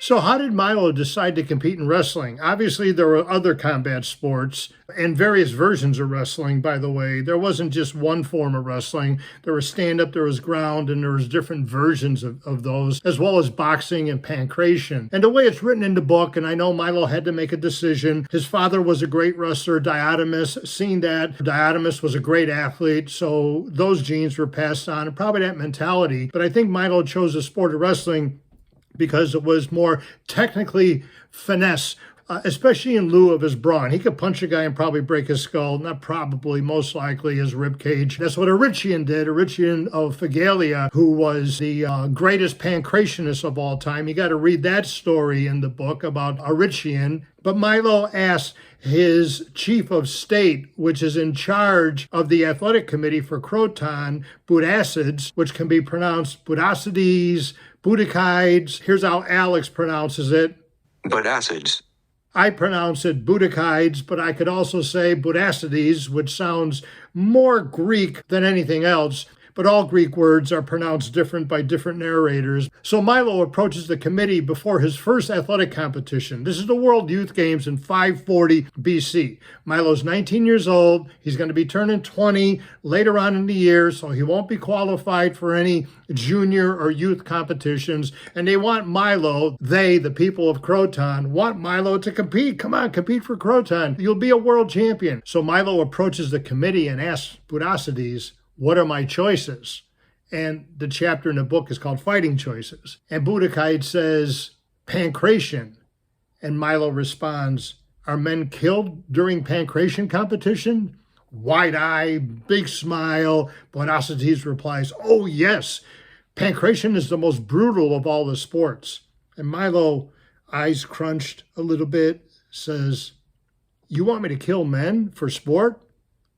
So, how did Milo decide to compete in wrestling? Obviously, there were other combat sports and various versions of wrestling, by the way. There wasn't just one form of wrestling. There was stand-up, there was ground, and there was different versions of those, as well as boxing and pankration. And the way it's written in the book, and I know Milo had to make a decision, his father was a great wrestler, Diotimus. Seeing that, Diotimus was a great athlete, so those genes were passed on, and probably that mentality. But I think Milo chose the sport of wrestling because it was more technically finesse, especially in lieu of his brawn. He could punch a guy and probably break his skull, not probably, most likely his rib cage. That's what Erycion did. Erycion of Phegalia, who was the greatest pancrationist of all time. You got to read that story in the book about Erycion. But Milo asked his chief of state, which is in charge of the athletic committee for Croton, Budacides, which can be pronounced Budacides, Budacides. Here's how Alex pronounces it. Budacides. I pronounce it Budacides, but I could also say Budacides, which sounds more Greek than anything else. But all Greek words are pronounced different by different narrators. So Milo approaches the committee before his first athletic competition. This is the World Youth Games in 540 BC. Milo's 19 years old. He's going to be turning 20 later on in the year, so he won't be qualified for any junior or youth competitions. And they want Milo, the people of Croton, want Milo to compete. Come on, compete for Croton. You'll be a world champion. So Milo approaches the committee and asks Budacides, what are my choices? And the chapter in the book is called Fighting Choices. And Budacides says, pankration. And Milo responds, are men killed during pankration competition? Wide eye, big smile. Budacides replies, oh yes, pankration is the most brutal of all the sports. And Milo, eyes crunched a little bit, says, you want me to kill men for sport?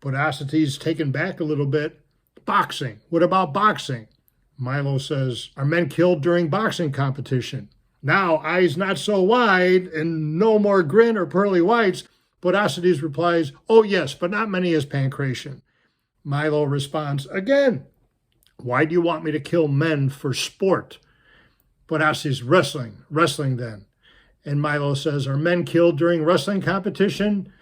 Budacides taken back a little bit. Boxing. What about boxing? Milo says, are men killed during boxing competition? Now, eyes not so wide and no more grin or pearly whites, Budacides replies, oh yes, but not many as pankration. Milo responds, again, why do you want me to kill men for sport? Budacides, wrestling then. And Milo says, are men killed during wrestling competition?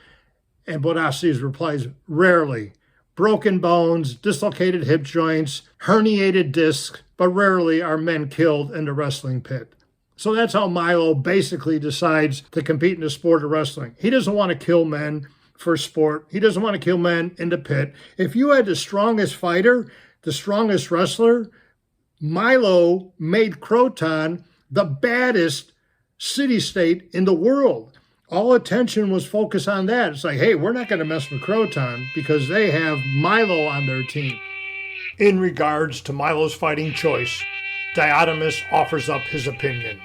And Budacides replies, rarely. Broken bones, dislocated hip joints, herniated discs, but rarely are men killed in the wrestling pit. So that's how Milo basically decides to compete in the sport of wrestling. He doesn't want to kill men for sport. He doesn't want to kill men in the pit. If you had the strongest fighter, the strongest wrestler, Milo made Croton the baddest city-state in the world. All attention was focused on that. It's like, hey, we're not going to mess with Croton because they have Milo on their team. In regards to Milo's fighting choice, Diotimus offers up his opinion.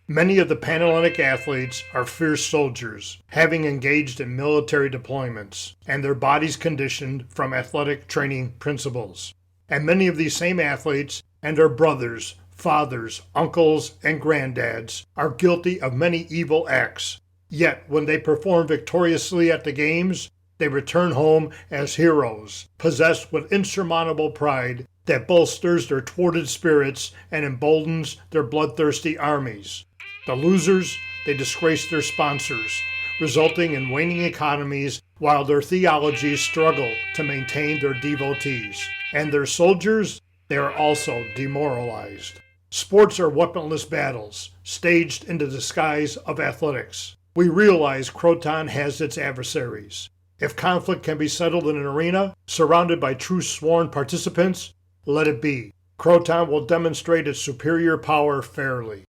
Many of the Panhellenic athletes are fierce soldiers, having engaged in military deployments, and their bodies conditioned from athletic training principles. And many of these same athletes and their brothers, fathers, uncles, and granddads are guilty of many evil acts. Yet, when they perform victoriously at the games, they return home as heroes, possessed with insurmountable pride that both stirs their thwarted spirits and emboldens their bloodthirsty armies. The losers, they disgrace their sponsors, resulting in waning economies while their theologies struggle to maintain their devotees. And their soldiers, they are also demoralized. Sports are weaponless battles, staged in the disguise of athletics. We realize Croton has its adversaries. If conflict can be settled in an arena, surrounded by true sworn participants, let it be. Croton will demonstrate its superior power fairly.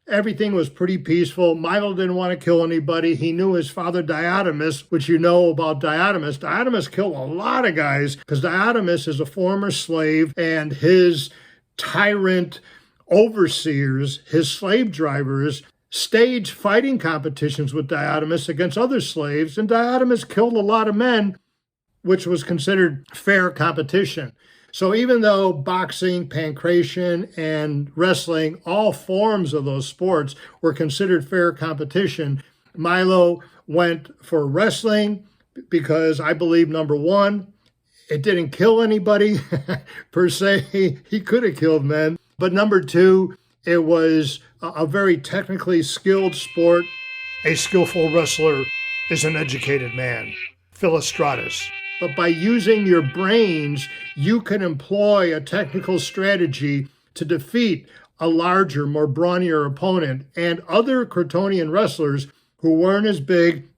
Everything was pretty peaceful. Milo didn't want to kill anybody. He knew his father Diotimus, which you know about Diotimus. Diotimus killed a lot of guys because Diotimus is a former slave, and his tyrant overseers, his slave drivers, staged fighting competitions with Diotimus against other slaves, and Diotimus killed a lot of men, which was considered fair competition. So even though boxing, pankration, and wrestling, all forms of those sports, were considered fair competition, Milo went for wrestling because I believe, number one, it didn't kill anybody per se. He could have killed men. But number two, it was a very technically skilled sport. A skillful wrestler is an educated man. Philostratus. But by using your brains, you can employ a technical strategy to defeat a larger, more brawnier opponent. And other Crotonian wrestlers who weren't as big,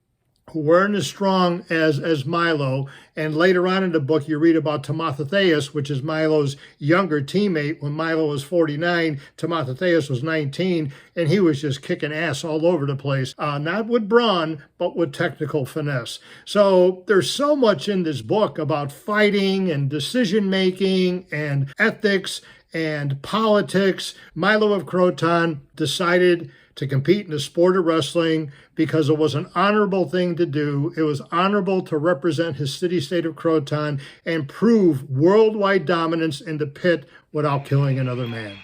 who weren't as strong as Milo. And later on in the book, you read about Timotheus, which is Milo's younger teammate. When Milo was 49, Timotheus was 19, and he was just kicking ass all over the place. Not with brawn, but with technical finesse. So there's so much in this book about fighting and decision-making and ethics and politics. Milo of Croton decided to compete in the sport of wrestling because it was an honorable thing to do. It was honorable to represent his city-state of Croton and prove worldwide dominance in the pit without killing another man.